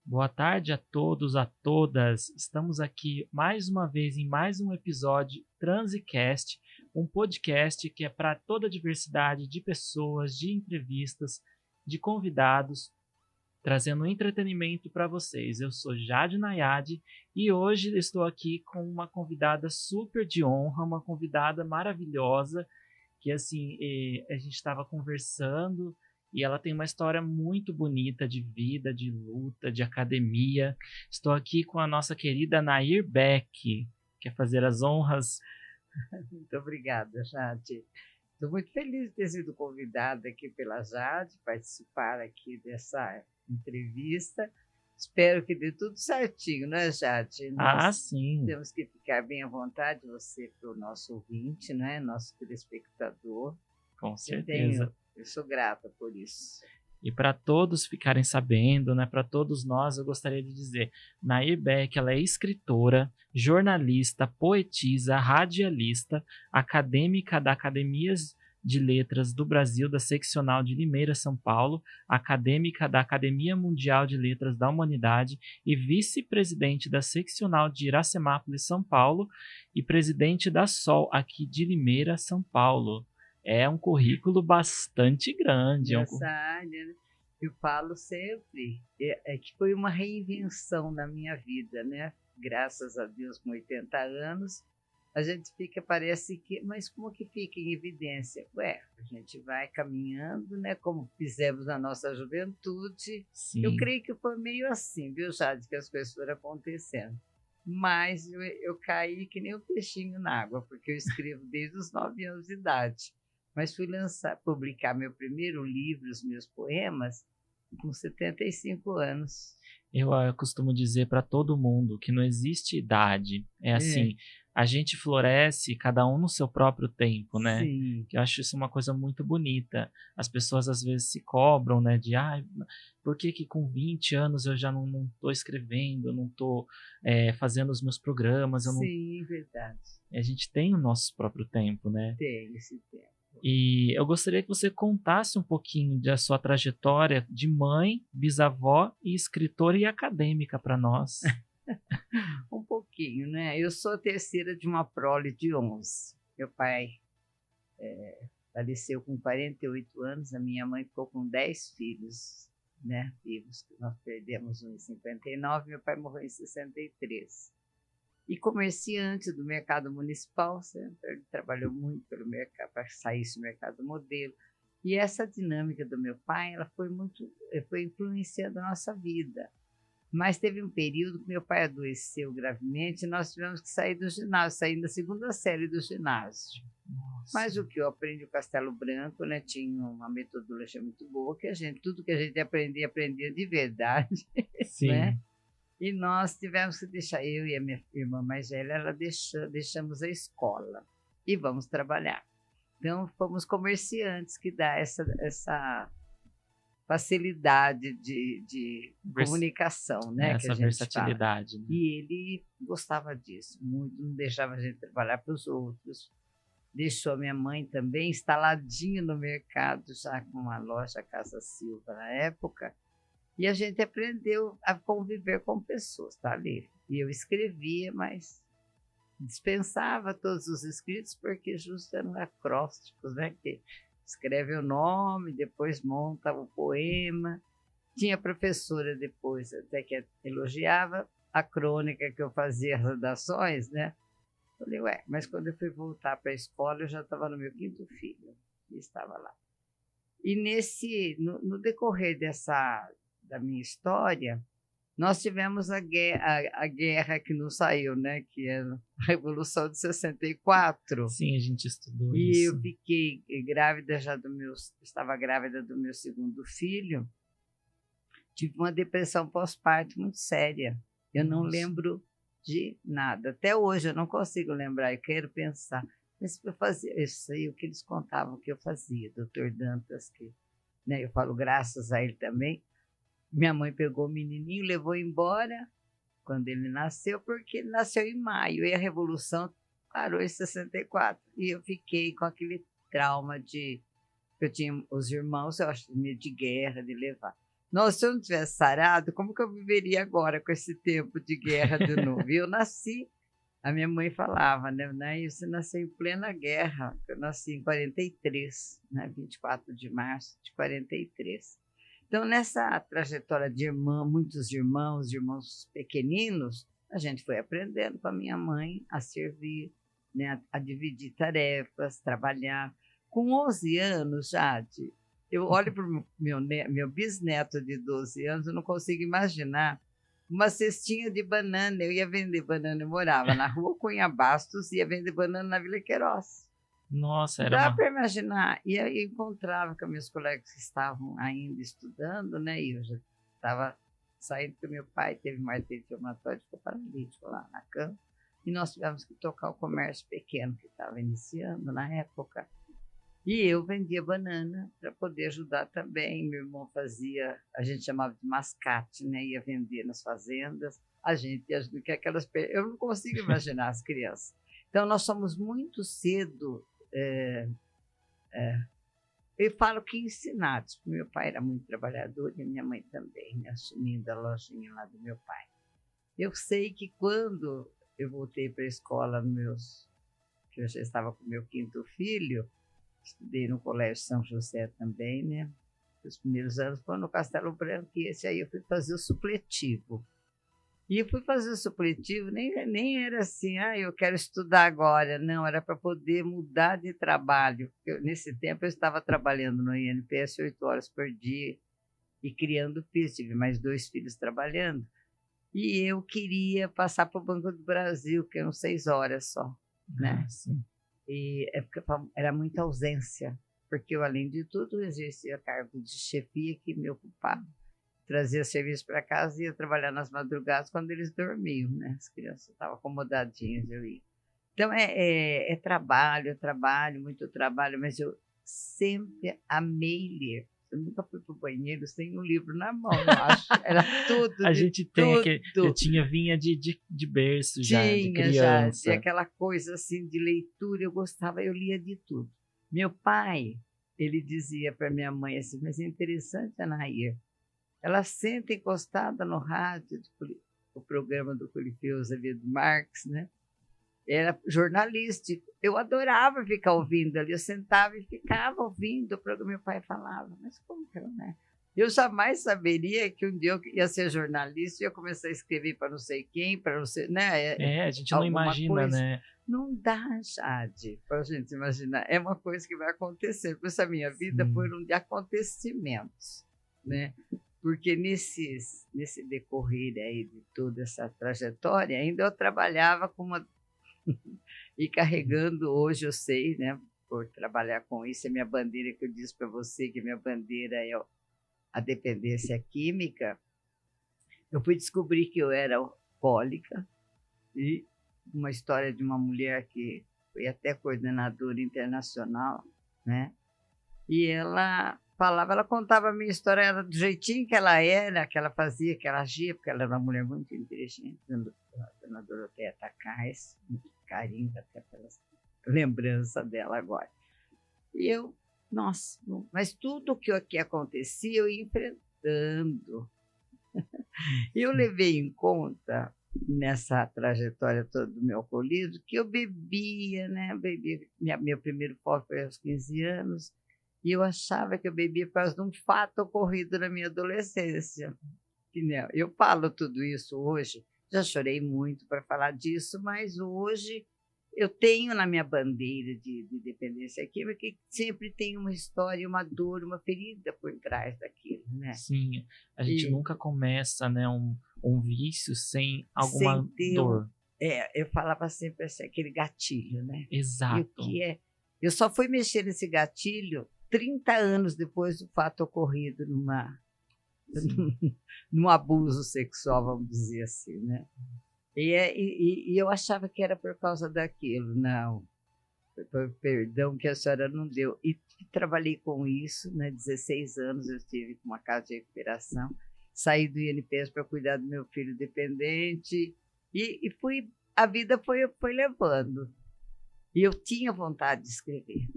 Boa tarde a todos, a todas. Estamos aqui mais uma vez em mais um episódio Transicast, um podcast que é para toda a diversidade de pessoas, de entrevistas, de convidados, trazendo entretenimento para vocês. Eu sou Jade Nayade e hoje estou aqui com uma convidada super de honra, uma convidada maravilhosa, que assim, a gente estava conversando. E ela tem uma história muito bonita de vida, de luta, de academia. Estou aqui com a nossa querida Nair Beck. Quer fazer as honras? Muito obrigada, Jade. Estou muito feliz de ter sido convidada aqui pela Jade, participar aqui dessa entrevista. Espero que dê tudo certinho, né, Jade? Nós sim. Temos que ficar bem à vontade, você para o nosso ouvinte, né? Nosso telespectador. Com certeza. Eu sou grata por isso. E para todos ficarem sabendo, né, para todos nós, eu gostaria de dizer, Nair Beck, ela é escritora, jornalista, poetisa, radialista, acadêmica da Academias de Letras do Brasil, da Seccional de Limeira, São Paulo, acadêmica da Academia Mundial de Letras da Humanidade e vice-presidente da Seccional de Iracemápolis, São Paulo, e presidente da SOL, aqui de Limeira, São Paulo. É um currículo bastante grande. Nessa área, né? Eu falo sempre que foi uma reinvenção na minha vida, né? Graças a Deus, com 80 anos, a gente parece que, mas como que fica em evidência? A gente vai caminhando, né? Como fizemos na nossa juventude. Sim. Eu creio que foi meio assim, viu, Jade, que as coisas foram acontecendo. Mas eu caí que nem um peixinho na água, porque eu escrevo desde os 9 anos de idade. Mas fui publicar meu primeiro livro, os meus poemas, com 75 anos. Eu costumo dizer para todo mundo que não existe idade. É assim, a gente floresce cada um no seu próprio tempo, né? Sim. Eu acho isso uma coisa muito bonita. As pessoas às vezes se cobram, né? De, por que com 20 anos eu já não estou escrevendo, eu não estou fazendo os meus programas? Sim, verdade. A gente tem o nosso próprio tempo, né? Tem esse tempo. E eu gostaria que você contasse um pouquinho da sua trajetória de mãe, bisavó e escritora e acadêmica para nós. Um pouquinho, né? Eu sou a terceira de uma prole de 11. Meu pai faleceu com 48 anos, a minha mãe ficou com 10 filhos, né? Vivos. Nós perdemos um em 59, meu pai morreu em 63. E comerciante do mercado municipal, ele trabalhou muito pelo mercado, para sair do mercado modelo. E essa dinâmica do meu pai, ela foi influenciando a nossa vida. Mas teve um período que meu pai adoeceu gravemente e nós tivemos que sair do ginásio, sair da 2ª série do ginásio. Nossa. Mas o que eu aprendi no Castelo Branco, né, tinha uma metodologia muito boa, que tudo que a gente aprendia de verdade. Sim. Né? E nós tivemos que deixar, eu e a minha irmã mais velha, deixamos a escola e vamos trabalhar. Então, fomos comerciantes, que dá essa facilidade de comunicação, né? Essa versatilidade. Né? E ele gostava disso, muito, não deixava a gente trabalhar para os outros. Deixou a minha mãe também instaladinha no mercado, já com uma loja Casa Silva na época. E a gente aprendeu a conviver com pessoas, tá ali. E eu escrevia, mas dispensava todos os escritos, porque justo eram acrósticos, né? Que escreve o nome, depois monta o poema. Tinha professora depois, até que elogiava a crônica que eu fazia, as redações, né? Falei, mas quando eu fui voltar para a escola, eu já estava no meu 5º filho, e estava lá. E no decorrer da minha história, nós tivemos a guerra que não saiu, né? Que é a Revolução de 64. Sim, a gente estudou E isso. eu fiquei grávida estava grávida do meu segundo filho. Tive uma depressão pós-parto muito séria. Eu não lembro de nada. Até hoje eu não consigo lembrar, eu quero pensar. Mas eu fazia isso aí, o que eles contavam que eu fazia, doutor Dantas, que, né, eu falo graças a ele também. Minha mãe pegou o menininho, levou embora quando ele nasceu, porque ele nasceu em maio, e a Revolução parou em 64. E eu fiquei com aquele trauma de... Eu tinha os irmãos, eu acho, medo de guerra, de levar. Nossa, se eu não tivesse sarado, como que eu viveria agora com esse tempo de guerra de novo? E eu nasci, a minha mãe falava, né? Você nasceu em plena guerra. Eu nasci em 43, né? 24 de março de 43. Então, nessa trajetória de muitos irmãos pequeninos, a gente foi aprendendo com a minha mãe a servir, né, a dividir tarefas, trabalhar. Com 11 anos, Jade, eu olho para o meu bisneto de 12 anos, eu não consigo imaginar uma cestinha de banana. Eu ia vender banana, eu morava na rua Cunha Bastos, ia vender banana na Vila Queiroz. Nossa, era Dá uma... para imaginar. E aí eu encontrava com meus colegas que estavam ainda estudando, né? E eu já estava saindo com meu pai, teve uma artrite reumatoide, ficou paralítico lá na cama. E nós tivemos que tocar o comércio pequeno que estava iniciando na época. E eu vendia banana para poder ajudar também. Meu irmão fazia, a gente chamava de mascate, né? Ia vender nas fazendas. A gente ia ajudar, que aquelas... Eu não consigo imaginar as crianças. Então, nós somos muito cedo... Eu falo que ensinados. Meu pai era muito trabalhador e minha mãe também, né? Assumindo a lojinha lá do meu pai. Eu sei que quando eu voltei para a escola, que eu já estava com meu quinto filho, estudei no Colégio São José também, né? Os primeiros anos foram no Castelo Branco, e esse aí eu fui fazer o supletivo. E eu fui fazer o supletivo, nem era assim, eu quero estudar agora. Não, era para poder mudar de trabalho. Nesse tempo eu estava trabalhando no INPS 8 horas por dia e criando filhos, tive mais 2 filhos trabalhando. E eu queria passar para o Banco do Brasil, que eram 6 horas só, né? Sim. E é porque era muita ausência, porque eu, além de tudo, exercia cargo de chefia que me ocupava. Trazia serviço para casa e ia trabalhar nas madrugadas quando eles dormiam, né? As crianças estavam acomodadinhas, eu ia. Então, é trabalho, muito trabalho, mas eu sempre amei ler. Eu nunca fui para o banheiro sem um livro na mão, eu acho. Era tudo, A gente tem tudo. aquele... Eu vinha de berço já, de Tinha já, de criança. aquela coisa assim de leitura, eu gostava, eu lia de tudo. Meu pai, ele dizia para minha mãe assim, mas é interessante, Anair, ela senta encostada no rádio, o programa do Coliseu Azevedo Marques, né? Era jornalístico. Eu adorava ficar ouvindo ali. Eu sentava e ficava ouvindo o programa. Meu pai falava, mas como que eu, né? Eu jamais saberia que um dia eu ia ser jornalista e ia começar a escrever para não sei quem, para não sei, né? A gente não imagina, coisa. né? Não dá, Jade, para a gente imaginar. É uma coisa que vai acontecer. Por isso a minha vida foram de acontecimentos, né? Porque nesse decorrer aí de toda essa trajetória, ainda eu trabalhava com uma... e carregando, hoje eu sei, né, por trabalhar com isso, é minha bandeira, que eu disse para você que minha bandeira é a dependência química. Eu fui descobrir que eu era alcoólica, e uma história de uma mulher que foi até coordenadora internacional, né? E ela contava a minha história, ela, do jeitinho que ela era, que ela fazia, que ela agia, porque ela era uma mulher muito inteligente, dona Doroteia Takais, muito carinho até pela lembrança dela agora. E eu, nossa, mas tudo que acontecia eu ia enfrentando. E eu levei em conta, nessa trajetória toda do meu alcoolismo, que eu bebia, né? Meu primeiro foco foi aos 15 anos, e eu achava que eu bebia por causa de um fato ocorrido na minha adolescência. Eu falo tudo isso hoje, já chorei muito para falar disso, mas hoje eu tenho na minha bandeira de dependência química que sempre tem uma história, uma dor, uma ferida por trás daquilo, né? Sim, a gente nunca começa, né, um vício sem alguma sem ter dor. eu falava sempre assim, aquele gatilho, né? Exato. E o que é? Eu só fui mexer nesse gatilho 30 anos depois do fato ocorrido num abuso sexual, vamos dizer assim, né? E eu achava que era por causa daquilo. Não, foi perdão que a senhora não deu. E trabalhei com isso, né? 16 anos eu estive com uma casa de recuperação, saí do INPS para cuidar do meu filho dependente e a vida foi levando. E eu tinha vontade de escrever.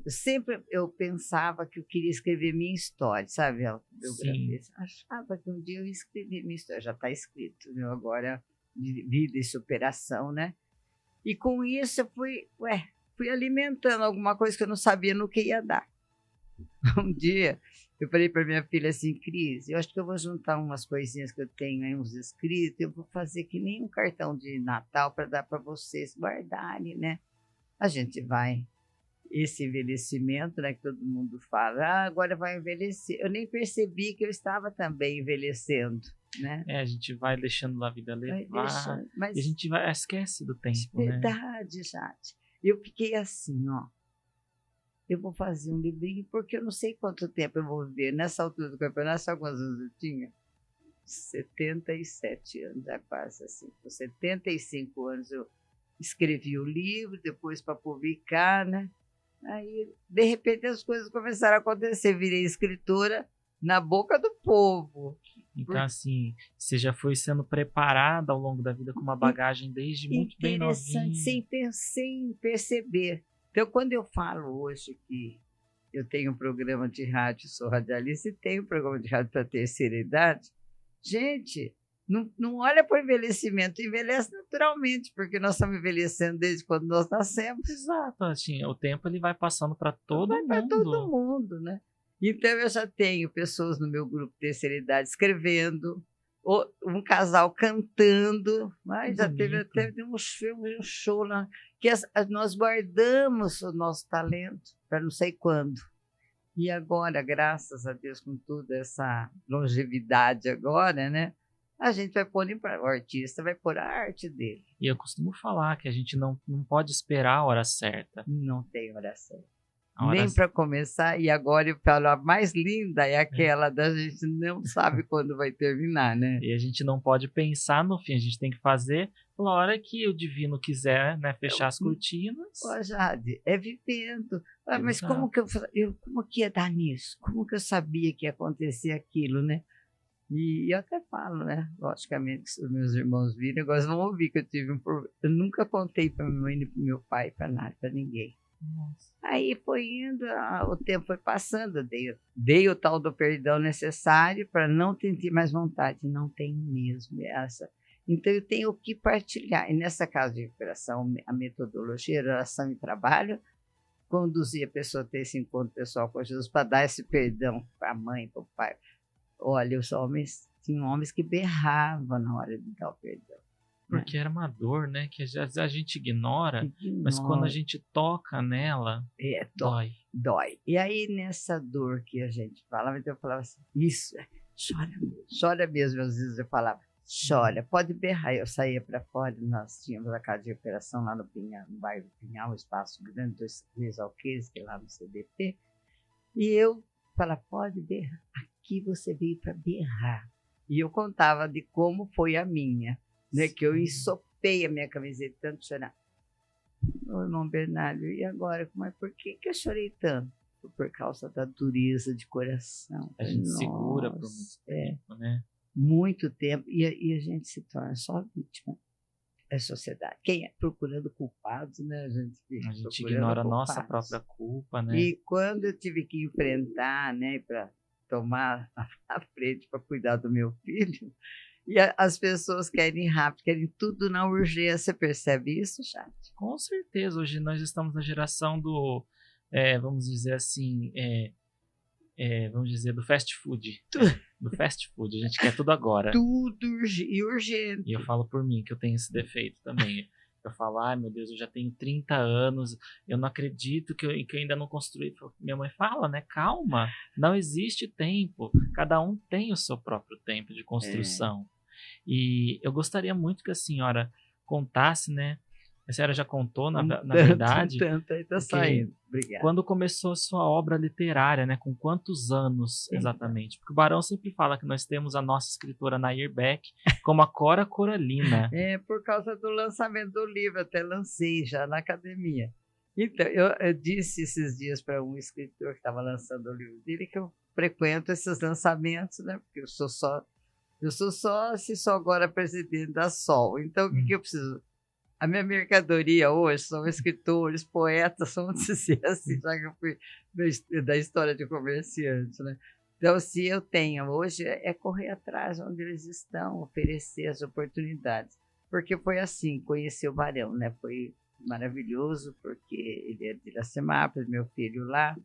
Eu pensava que eu queria escrever minha história, sabe? A biografia. Achava que um dia eu ia escrever minha história. Já está escrito, meu, agora de vida e superação, né? E com isso eu fui alimentando alguma coisa que eu não sabia no que ia dar. Um dia eu falei para minha filha assim, Cris, eu acho que eu vou juntar umas coisinhas que eu tenho aí, uns escritos, eu vou fazer que nem um cartão de Natal para dar para vocês guardarem, né? A gente vai, esse envelhecimento, né, que todo mundo fala, agora vai envelhecer. Eu nem percebi que eu estava também envelhecendo, né? A gente vai deixando a vida levar, e a gente esquece do tempo, verdade, né? Jade. Eu fiquei assim, ó, eu vou fazer um livrinho, porque eu não sei quanto tempo eu vou viver. Nessa altura do campeonato, sabe quantos anos eu tinha? 77 anos, já quase assim. Com 75 anos eu escrevi o livro, depois para publicar, né? Aí, de repente, as coisas começaram a acontecer. Virei escritora na boca do povo. Então, assim, você já foi sendo preparada ao longo da vida com uma bagagem desde muito bem novinha. Sem perceber. Então, quando eu falo hoje que eu tenho um programa de rádio, sou radialista, e tenho um programa de rádio para a terceira idade, gente, não olha para o envelhecimento, envelhece naturalmente, porque nós estamos envelhecendo desde quando nós nascemos. Exato, assim, o tempo ele vai passando para todo mundo. Vai para todo mundo, né? Então, eu já tenho pessoas no meu grupo de terceira idade escrevendo, um casal cantando, mas já teve até um show lá, que nós guardamos o nosso talento para não sei quando. E agora, graças a Deus, com toda essa longevidade agora, né? A gente vai pôr, o artista vai pôr a arte dele. E eu costumo falar que a gente não pode esperar a hora certa. Não tem hora certa. Nem para começar, e agora eu falo, a mais linda é aquela da gente não sabe quando vai terminar, né? E a gente não pode pensar no fim, a gente tem que fazer na hora que o divino quiser, né, fechar as cortinas. Ó, Jade, é vivendo. Mas como que ia dar nisso? Como que eu sabia que ia acontecer aquilo, né? E eu até falo, né? Logicamente, que se os meus irmãos virem, agora vão ouvir que eu tive um problema. Eu nunca contei para minha mãe, nem para meu pai, para nada, para ninguém. Nossa. Aí foi indo, o tempo foi passando, dei o tal do perdão necessário para não ter mais vontade, não tenho mesmo essa. Então eu tenho o que partilhar. E nessa casa de recuperação, a metodologia, oração e trabalho, conduzir a pessoa a ter esse encontro pessoal com Jesus para dar esse perdão para a mãe, para o pai. Olha, tinham homens que berravam na hora de dar o perdão. Porque era uma dor, né? Que a gente ignora, mas quando a gente toca nela, dói. Dói. E aí, nessa dor que a gente falava, então eu falava assim, chora mesmo. Às vezes eu falava, chora, pode berrar. Eu saía para fora, nós tínhamos a casa de recuperação lá no bairro do Pinhal, um espaço grande, 2 alqueires, que é lá no CDP, e eu falava, pode berrar, aqui você veio para berrar. E eu contava de como foi a minha, né, que eu ensopei a minha camiseta tanto chorar. Ô, irmão Bernardo, e agora? Mas por que eu chorei tanto? Por causa da dureza de coração. A gente segura por muito tempo, né? Muito tempo, e a gente se torna só vítima. É sociedade. Quem é procurando culpados, né? A gente ignora a nossa própria culpa, né? E quando eu tive que enfrentar, né, para tomar a frente para cuidar do meu filho, e as pessoas querem rápido, querem tudo na urgência. Percebe isso, Chat? Com certeza. Hoje nós estamos na geração do, vamos dizer assim, vamos dizer, do fast food. Do fast food. A gente quer tudo agora. Tudo urgente. E eu falo por mim, que eu tenho esse defeito também. Eu falo, ai meu Deus, eu já tenho 30 anos, eu não acredito que eu ainda não construí. Minha mãe fala, né? Calma, não existe tempo. Cada um tem o seu próprio tempo de construção. E eu gostaria muito que a senhora contasse, né? A senhora já contou, na verdade, Tá saindo. Obrigada. quando começou a sua obra literária, né? Com quantos anos exatamente? Porque o Barão sempre fala que nós temos a nossa escritora Nair Beck como a Cora Coralina. É por causa do lançamento do livro, até lancei já na academia. Então, eu disse esses dias para um escritor que estava lançando o livro dele que eu frequento esses lançamentos, né? Porque eu sou só agora presidente da Sol. Então, o que eu preciso? A minha mercadoria hoje são escritores, poetas, vamos dizer assim, já que eu fui da história de comerciante, né? Então, se eu tenho hoje, é correr atrás onde eles estão, oferecer as oportunidades. Porque foi assim, conheci o Barão, né? Foi maravilhoso, porque ele é de Iracemápolis, meu filho lá.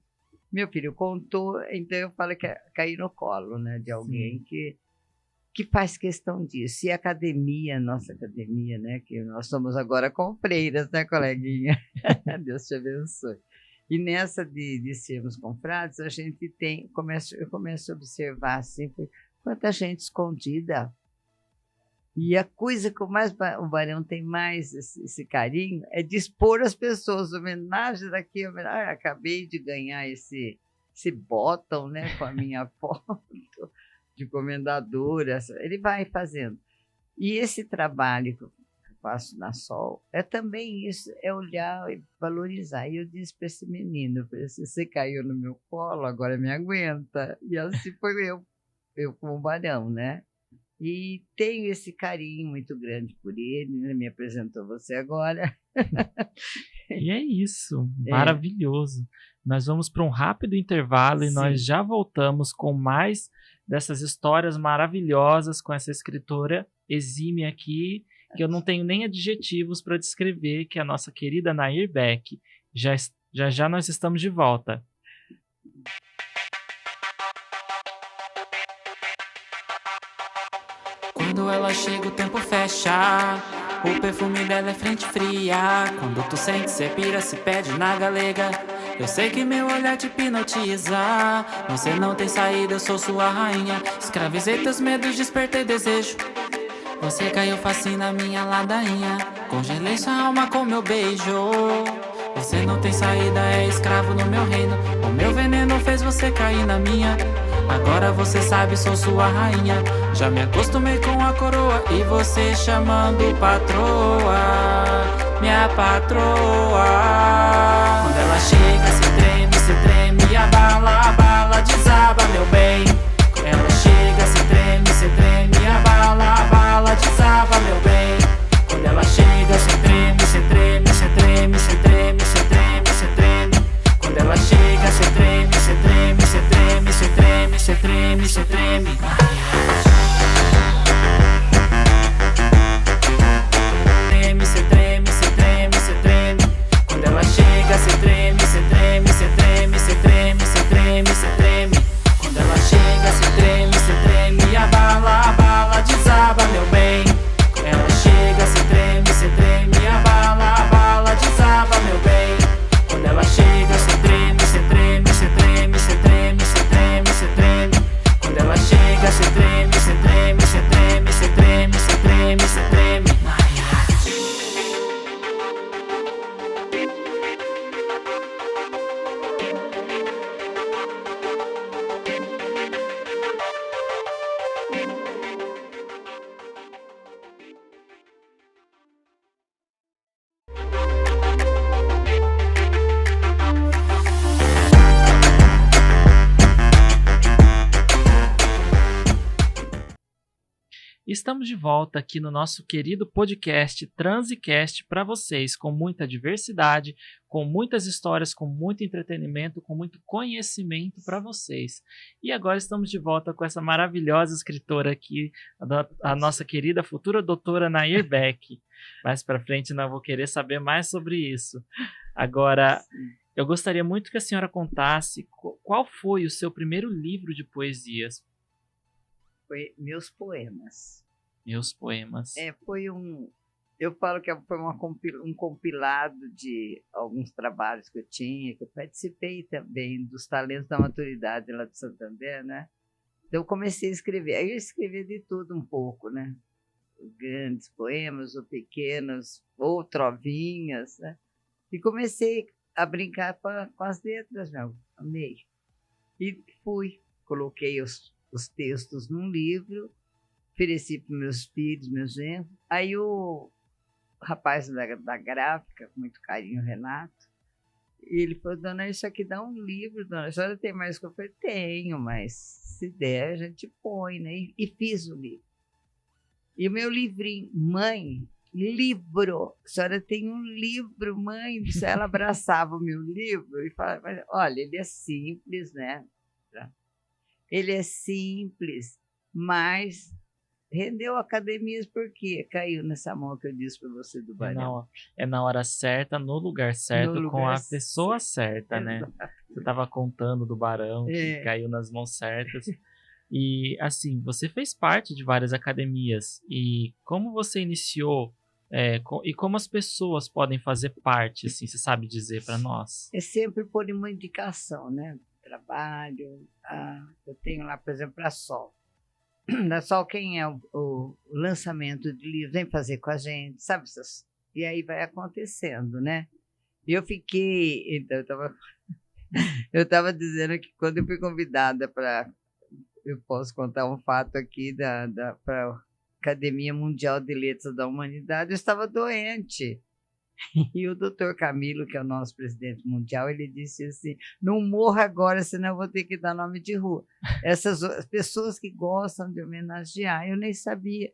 Meu filho contou, então eu falo que caí no colo, né? De alguém que faz questão disso. E a academia, nossa academia, né? Que nós somos agora confreiras, né, coleguinha? Deus te abençoe. E nessa de sermos confrades, a gente eu começo a observar assim, quanta gente escondida. E a coisa que o Barão tem mais esse carinho é de expor as pessoas, homenagem daqui, acabei de ganhar esse bottom, né, com a minha foto de comendadora, ele vai fazendo. E esse trabalho que eu faço na Sol é também isso, é olhar e valorizar. E eu disse para esse menino, você caiu no meu colo, agora me aguenta. E assim foi eu com o Barão, né? E tenho esse carinho muito grande por ele, né? Me apresentou você agora. E é isso, maravilhoso. Nós vamos para um rápido intervalo e nós já voltamos com mais dessas histórias maravilhosas com essa escritora exímia aqui, que eu não tenho nem adjetivos para descrever, que é a nossa querida Nair Beck. Já nós estamos de volta. Quando ela chega o tempo fecha, o perfume dela é frente fria. Quando tu sente, cê pira, se pede na galega. Eu sei que meu olhar te hipnotiza. Você não tem saída, eu sou sua rainha. Escravizei teus medos, despertei desejo. Você caiu facinho na minha ladainha. Congelei sua alma com meu beijo. Você não tem saída, é escravo no meu reino. O meu veneno fez você cair na minha. Agora você sabe, sou sua rainha. Já me acostumei com a coroa e você chamando patroa, minha patroa. Quando ela chega, se treme, abala, desaba, meu bem. Ela chega, se treme, abala, desaba, meu bem. Quando ela chega, se treme. Quando ela chega, se treme. Quando ela chega, se treme. Quando ela chega, se treme, abala, desaba, meu bem. Ela chega, se treme, abala, desaba, meu bem. Quando ela chega, se treme. Quando ela chega, se treme. Estamos de volta aqui no nosso querido podcast Transicast para vocês, com muita diversidade, com muitas histórias, com muito entretenimento, com muito conhecimento para vocês. E agora estamos de volta com essa maravilhosa escritora aqui, a nossa querida futura doutora Nair Beck. Mais para frente eu vou querer saber mais sobre isso. Agora, eu gostaria muito que a senhora contasse qual foi o seu primeiro livro de poesias. Foi Meus Poemas. Meus Poemas. Foi um... Eu falo que foi um compilado de alguns trabalhos que eu tinha, que eu participei também dos Talentos da Maturidade lá de Santander, né? Então eu comecei a escrever. Aí eu escrevia de tudo um pouco, né? Grandes poemas ou pequenos, ou trovinhas, né? E comecei a brincar com as letras, meu, amei. E coloquei os textos num livro, ofereci para meus filhos, meus genros. Aí o rapaz da gráfica, com muito carinho, Renato, ele falou: dona, isso aqui dá um livro, dona, a senhora tem mais que eu falei? Tenho, mas se der a gente põe, né? E fiz o livro. E o meu livrinho, mãe, livro, a senhora tem um livro, mãe. Ela abraçava o meu livro e falava: olha, ele é simples, né? Ele é simples, mas rendeu academias porque caiu nessa mão que eu disse para você do Barão. É na hora certa, no lugar certo, No com lugar a pessoa certa, né? Exato. Você estava contando do Barão, que caiu nas mãos certas. E, assim, você fez parte de várias academias. E como você iniciou, e como as pessoas podem fazer parte, assim, você sabe dizer para nós? É sempre por uma indicação, né? Trabalho. Eu tenho lá, por exemplo, a Sol. Da Sol, quem é o lançamento de livros, vem fazer com a gente, sabe? E aí vai acontecendo, né? E eu fiquei... Então, eu estava dizendo que quando eu fui convidada para... Eu posso contar um fato aqui para a Academia Mundial de Letras da Humanidade. Eu estava doente. E o doutor Camilo, que é o nosso presidente mundial, ele disse assim: não morra agora, senão eu vou ter que dar nome de rua. Essas pessoas que gostam de homenagear, eu nem sabia.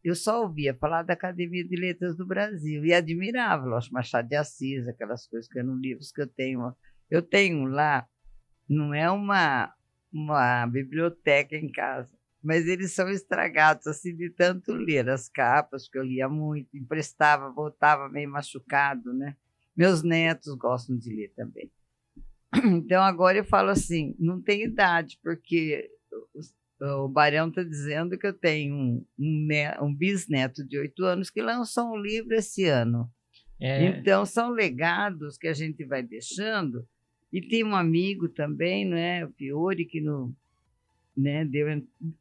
Eu só ouvia falar da Academia de Letras do Brasil e admirava, lógico, Machado de Assis, aquelas coisas que eram livros que eu tenho. Eu tenho lá, não é uma biblioteca em casa, mas eles são estragados, assim, de tanto ler as capas, que eu lia muito, emprestava, voltava meio machucado, né? Meus netos gostam de ler também. Então, agora eu falo assim, não tem idade, porque o Barão está dizendo que eu tenho um bisneto de 8 anos que lançou um livro esse ano. Então, são legados que a gente vai deixando. E tem um amigo também, né, o Fiore, que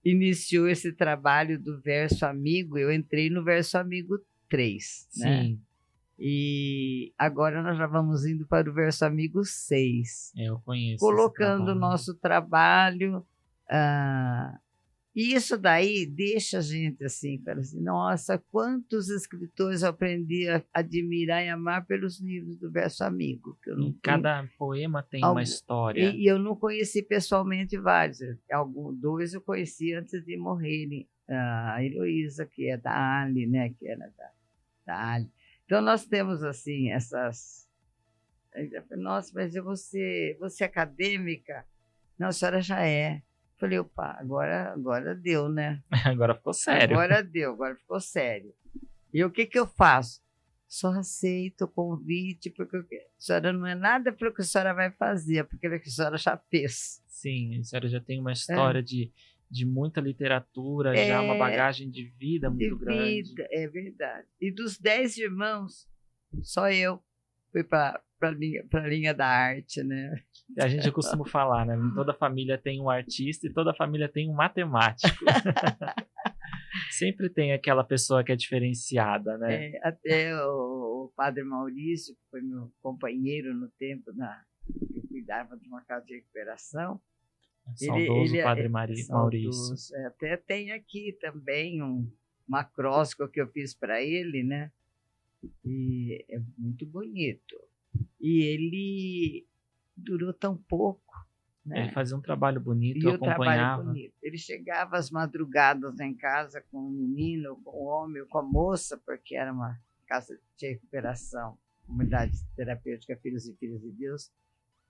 iniciou esse trabalho do Verso Amigo. Eu entrei no Verso Amigo 3. Sim. Né? E agora nós já vamos indo para o Verso Amigo 6. Eu conheço. Colocando o nosso trabalho. E isso daí deixa a gente assim, fala assim, nossa, quantos escritores eu aprendi a admirar e amar pelos livros do Verso Amigo. Que eu não cada poema tem uma história. E eu não conheci pessoalmente vários. 2 eu conheci antes de morrerem. A Heloísa, que é da Ali, né? Que era da Ali. Então, nós temos, assim, essas... Nossa, mas você é acadêmica? Não, a senhora já é. Falei, opa, agora deu, né? Agora ficou sério. Agora ficou sério. E o que eu faço? Só aceito o convite, porque a senhora não é nada pelo que a senhora vai fazer, porque a senhora já fez. Sim, a senhora já tem uma história de muita literatura, já uma bagagem de vida muito grande. É verdade. E dos 10 irmãos, só eu fui para a linha da arte, né? A gente costuma falar, né? Toda família tem um artista e toda família tem um matemático. Sempre tem aquela pessoa que é diferenciada, né? Até o padre Maurício, que foi meu companheiro no tempo que cuidava de uma casa de recuperação. Saudoso padre Maurício. Até tem aqui também um acróstico que eu fiz para ele, né? E é muito bonito. E ele durou tão pouco, né? Ele fazia um trabalho bonito, eu acompanhava. Bonito. Ele chegava às madrugadas em casa com o menino, com o homem, com a moça, porque era uma casa de recuperação, comunidade terapêutica Filhos e Filhas de Deus,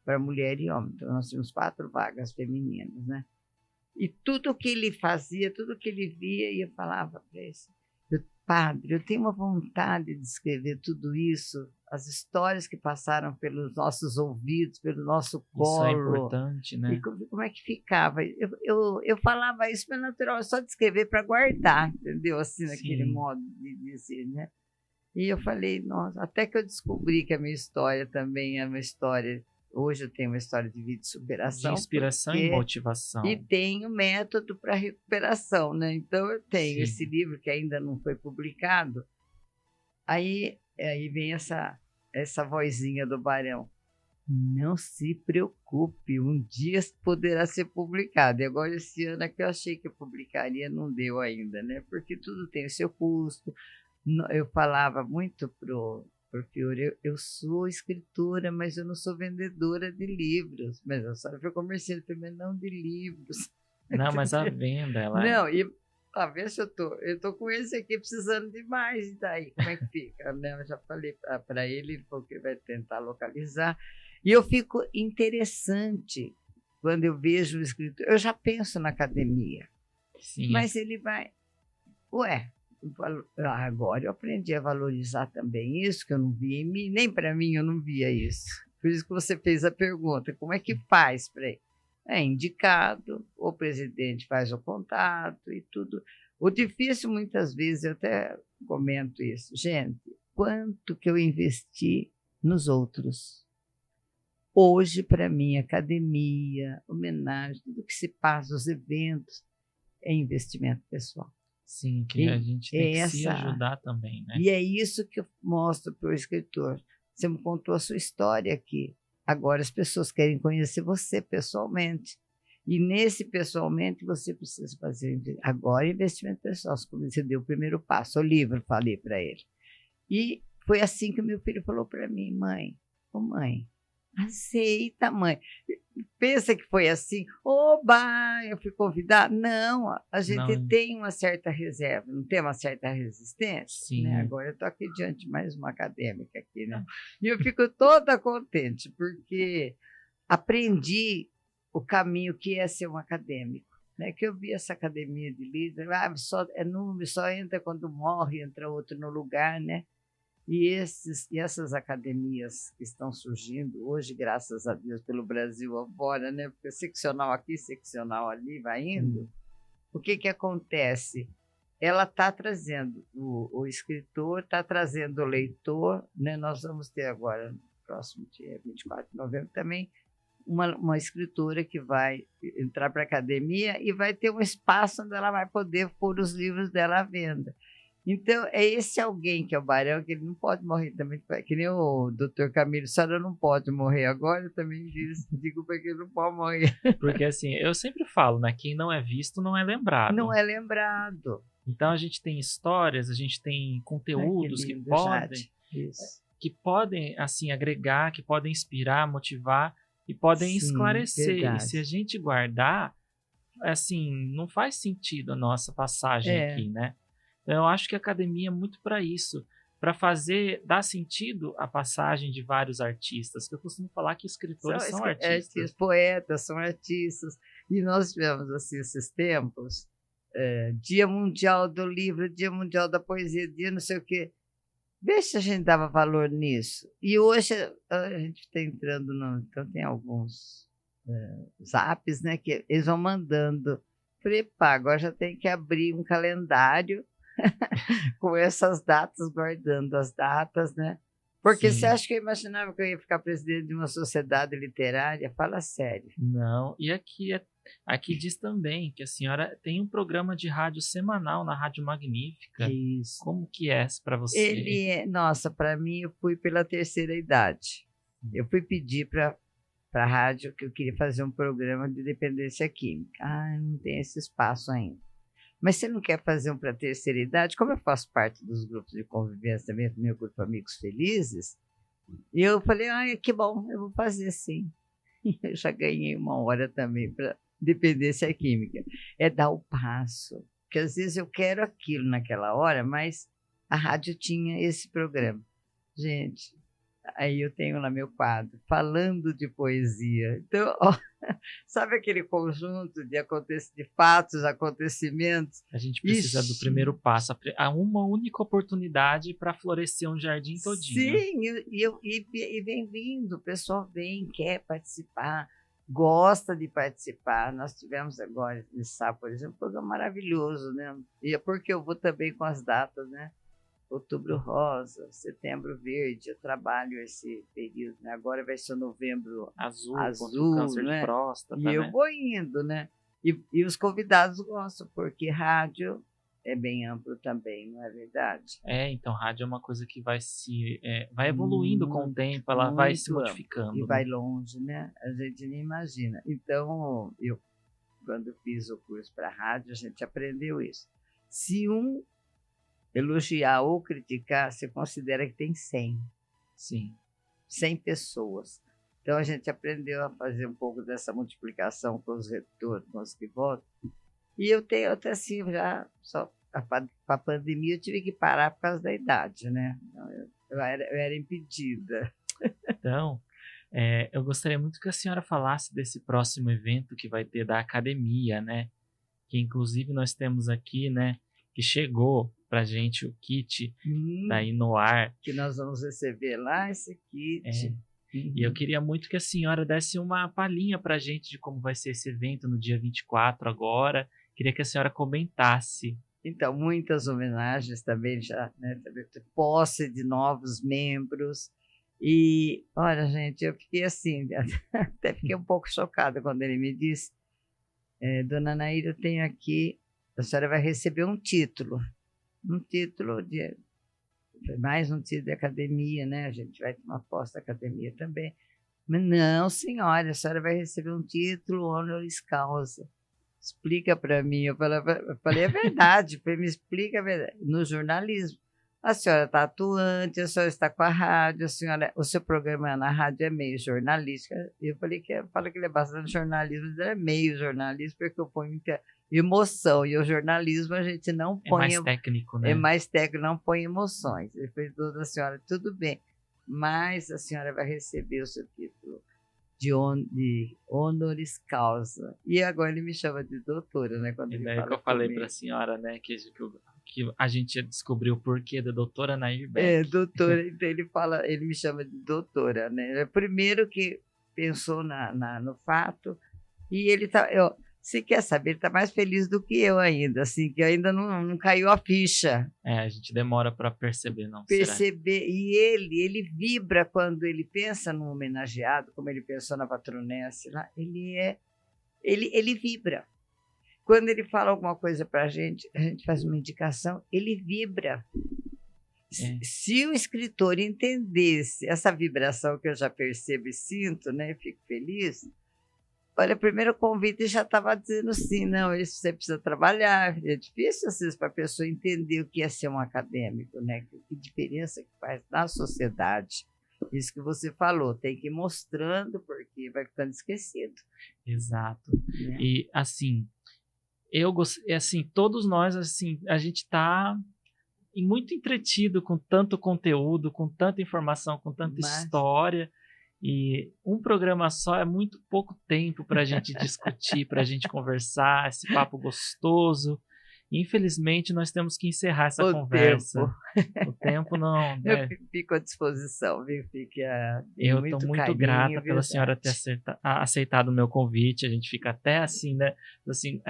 para mulher e homem. Então, nós tínhamos 4 vagas femininas, né? E tudo que ele fazia, tudo que ele via, eu falava para ele: padre, eu tenho uma vontade de escrever tudo isso, as histórias que passaram pelos nossos ouvidos, pelo nosso colo. Isso é importante, né? E como é que ficava? Eu falava isso, mas natural, só de escrever para guardar, entendeu? Assim, naquele modo de dizer, né? E eu falei, nossa, até que eu descobri que a minha história também é uma história. Hoje eu tenho uma história de vida de superação. De inspiração e motivação. E tenho método para recuperação, né? Então eu tenho esse livro que ainda não foi publicado. Aí vem essa vozinha do Barão. Não se preocupe, um dia poderá ser publicado. E agora, esse ano é que eu achei que eu publicaria, não deu ainda, né? Porque tudo tem o seu custo. Eu falava muito pro Fiore, eu sou escritora, mas eu não sou vendedora de livros. Mas eu só fui comerciante, mas não de livros. Não, mas a venda, ela... Não, e a ver se eu tô com esse aqui precisando de mais, e daí, como é que fica? Né? Eu já falei para ele falou que vai tentar localizar. E eu fico interessante quando eu vejo o escritor. Eu já penso na academia, mas ele vai... agora eu aprendi a valorizar também isso, que eu não via em mim, nem para mim eu não via isso. Por isso que você fez a pergunta, como é que faz para ele? É indicado, o presidente faz o contato e tudo. O difícil, muitas vezes, eu até comento isso, gente, quanto que eu investi nos outros? Hoje, para mim, academia, homenagem, tudo que se passa, os eventos, é investimento pessoal. Sim, que a gente tem que se ajudar também, né? E é isso que eu mostro para o escritor. Você me contou a sua história aqui. Agora as pessoas querem conhecer você pessoalmente. E nesse pessoalmente você precisa fazer agora investimento pessoal. Você deu o primeiro passo, o livro, falei para ele. E foi assim que meu filho falou para mim, mãe, aceita, mãe. Pensa que foi assim, oba, eu fui convidada. Não, a gente tem uma certa reserva, não tem uma certa resistência. Sim. Né? Agora eu estou aqui diante de mais uma acadêmica aqui, né? E eu fico toda contente, porque aprendi o caminho que é ser um acadêmico. Né? Que eu vi essa academia de líder, número, só entra quando morre, entra outro no lugar, né? E essas academias que estão surgindo hoje, graças a Deus, pelo Brasil afora, né? Porque seccional aqui, seccional ali, vai indo. O que acontece? Ela está trazendo, o escritor está trazendo o leitor, né? Nós vamos ter agora, no próximo dia 24 de novembro, também uma escritora que vai entrar para a academia e vai ter um espaço onde ela vai poder pôr os livros dela à venda. Então, é esse alguém que é o Barão, que ele não pode morrer também, que nem o doutor Camilo, a senhora não pode morrer agora, eu também digo para que ele não pode morrer. Porque assim, eu sempre falo, né, quem não é visto não é lembrado. Não é lembrado. Então a gente tem histórias, a gente tem conteúdos que podem assim agregar, que podem inspirar, motivar e podem esclarecer. Verdade. E se a gente guardar, assim, não faz sentido a nossa passagem aqui, né? Então, eu acho que a academia é muito para isso, para dar sentido à passagem de vários artistas. Eu costumo falar que escritores são artistas. Poetas são artistas. E nós tivemos, assim, esses tempos, Dia Mundial do Livro, Dia Mundial da Poesia, dia não sei o quê. Vê se a gente dava valor nisso. E hoje a gente está entrando então tem alguns zaps, né, que eles vão mandando. Agora já tem que abrir um calendário com essas datas, guardando as datas, né? Porque você acha que eu imaginava que eu ia ficar presidente de uma sociedade literária? Fala sério. Não, e aqui diz também que a senhora tem um programa de rádio semanal na Rádio Magnífica. Isso. Como que é para você? Nossa, para mim, eu fui pela terceira idade. Eu fui pedir para a rádio que eu queria fazer um programa de dependência química. Não tem esse espaço ainda. Mas você não quer fazer um para a terceira idade? Como eu faço parte dos grupos de convivência também, do meu grupo Amigos Felizes, e eu falei, que bom, eu vou fazer sim. Eu já ganhei 1 hora também para dependência química. É dar o passo, porque às vezes eu quero aquilo naquela hora, mas a rádio tinha esse programa. Gente, aí eu tenho lá meu quadro, falando de poesia. Então, sabe aquele conjunto de fatos, acontecimentos? A gente precisa do primeiro passo, há uma única oportunidade para florescer um jardim todinho. Sim, e vem vindo, o pessoal quer participar, gosta de participar. Nós tivemos agora, nesse sábado, por exemplo, um programa maravilhoso, né? E é porque eu vou também com as datas, né? Outubro rosa, setembro verde. Eu trabalho esse período, né? Agora vai ser novembro Azul, azul, contra o câncer né? de próstata, E eu né? vou indo, né? E os convidados gostam, porque rádio é bem amplo também, não é verdade? Então rádio é uma coisa que vai evoluindo com o tempo, ela vai se Muito amplo. modificando, E né? vai longe, né? A gente nem imagina. Então, quando fiz o curso para rádio, a gente aprendeu isso. Se um elogiar ou criticar, você considera que tem 100. Sim. 100 pessoas. Então, a gente aprendeu a fazer um pouco dessa multiplicação com os retornos, com os que voltam. E eu tenho até assim, já só a pandemia eu tive que parar por causa da idade, né? Eu era impedida. Então, eu gostaria muito que a senhora falasse desse próximo evento que vai ter da academia, né? Que inclusive nós temos aqui, né? Que chegou pra gente o kit da Inoar. Que nós vamos receber lá, esse kit. E eu queria muito que a senhora desse uma palhinha pra gente de como vai ser esse evento no dia 24 agora. Queria que a senhora comentasse. Então, muitas homenagens também já, né? Posse de novos membros. E, olha, gente, eu fiquei assim, até fiquei um pouco chocada quando ele me disse, Dona Naíra, eu tenho aqui, a senhora vai receber um título de... mais um título de academia, né? A gente vai ter uma posse da academia também. Mas não, senhora, a senhora vai receber um título honoris causa. Explica para mim. Eu falei, é verdade. Me explica a verdade. No jornalismo. A senhora está atuante, a senhora está com a rádio, o seu programa na rádio é meio jornalística. Eu falei que ele é bastante jornalismo, mas é meio jornalismo, porque eu ponho muita emoção. E o jornalismo a gente não põe. É mais técnico, né? É mais técnico, não põe emoções. Ele fez toda a senhora, tudo bem. Mas a senhora vai receber o seu título de honoris causa. E agora ele me chama de doutora, né? Quando E ele daí fala que eu falei comigo. para a senhora, né? Que a gente descobriu o porquê da doutora Nair Beck. Doutora. Então ele me chama de doutora, né? Ele é o primeiro que pensou no fato. E ele tá... Se quer saber, ele está mais feliz do que eu ainda, assim, que ainda não caiu a ficha. A gente demora para perceber, não? Perceber. Será? E ele vibra quando ele pensa no homenageado, como ele pensou na Patronesse lá, ele vibra. Quando ele fala alguma coisa para a gente faz uma indicação, ele vibra. Se o escritor entendesse essa vibração que eu já percebo e sinto, né, fico feliz. Olha, o primeiro convite já estava dizendo sim, não, isso você precisa trabalhar. É difícil, às vezes, para a pessoa entender o que é ser um acadêmico, né? Que diferença que faz na sociedade. Isso que você falou, tem que ir mostrando, porque vai ficando esquecido. Exato. E, assim, todos nós, assim, a gente está muito entretido com tanto conteúdo, com tanta informação, com tanta história. E um programa só é muito pouco tempo para a gente discutir, para a gente conversar, esse papo gostoso. Infelizmente, nós temos que encerrar essa conversa. O tempo não... Né? Eu fico à disposição, viu? Eu estou muito grata pela senhora ter aceitado o meu convite. A gente fica até assim, né? Assim,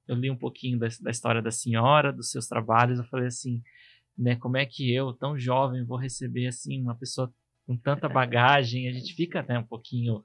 eu li um pouquinho da história da senhora, dos seus trabalhos. Eu falei assim, né? Como é que eu, tão jovem, vou receber assim uma pessoa com tanta bagagem? A gente fica até um pouquinho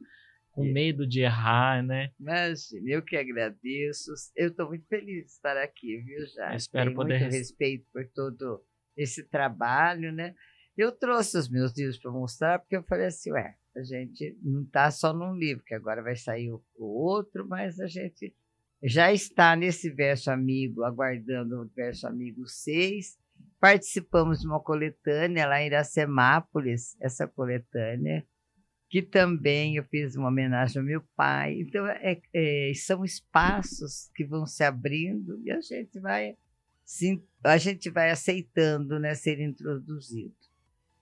com medo de errar, né? Imagina, eu que agradeço. Eu estou muito feliz de estar aqui, viu, já. Eu espero Tenho muito respeito por todo esse trabalho, né? Eu trouxe os meus livros para mostrar, porque eu falei assim, a gente não está só num livro, que agora vai sair o outro, mas a gente já está nesse Verso Amigo, aguardando o Verso Amigo 6. Participamos de uma coletânea lá em Iracemápolis, essa coletânea, que também eu fiz uma homenagem ao meu pai. Então, são espaços que vão se abrindo e a gente vai aceitando, né, ser introduzido.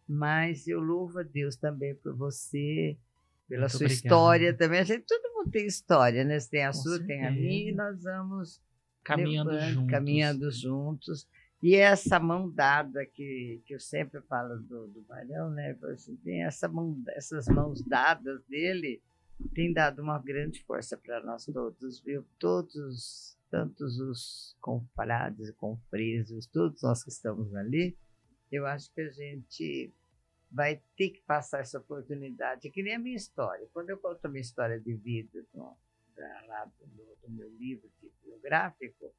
Mas eu louvo a Deus também por você, pela muito sua obrigado. História também. Todo mundo tem história, né? Você tem a Com sua, certeza. tem a minha, e nós vamos caminhando juntos. E essa mão dada que eu sempre falo do Barão, né? Assim, tem essas mãos dadas dele, tem dado uma grande força para nós todos, viu? Tantos os confrades e confreses, todos nós que estamos ali, Eu acho que a gente vai ter que passar essa oportunidade, que nem a minha história. Quando eu conto a minha história de vida lá do meu livro biográfico,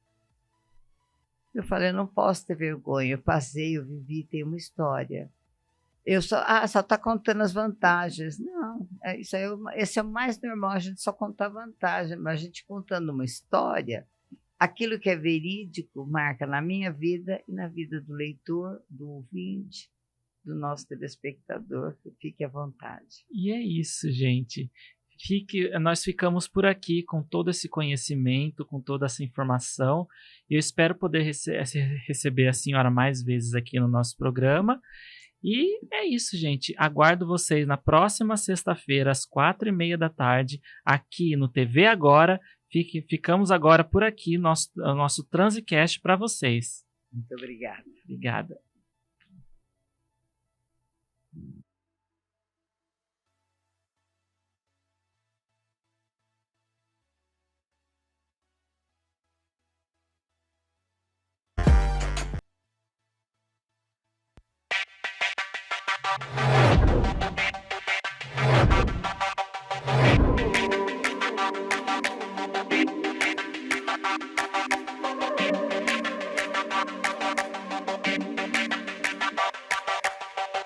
eu falei, eu não posso ter vergonha, eu passei, eu vivi, tenho uma história. Eu só está contando as vantagens. Não, esse é o mais normal, a gente só conta vantagem, mas a gente contando uma história, aquilo que é verídico marca na minha vida e na vida do leitor, do ouvinte, do nosso telespectador, que fique à vontade. E é isso, gente. Nós ficamos por aqui com todo esse conhecimento, com toda essa informação. E eu espero poder receber a senhora mais vezes aqui no nosso programa. E é isso, gente. Aguardo vocês na próxima sexta-feira, às 4h30 da tarde, aqui no TV Agora. Ficamos agora por aqui, nosso Transicast para vocês. Muito obrigada. Obrigada.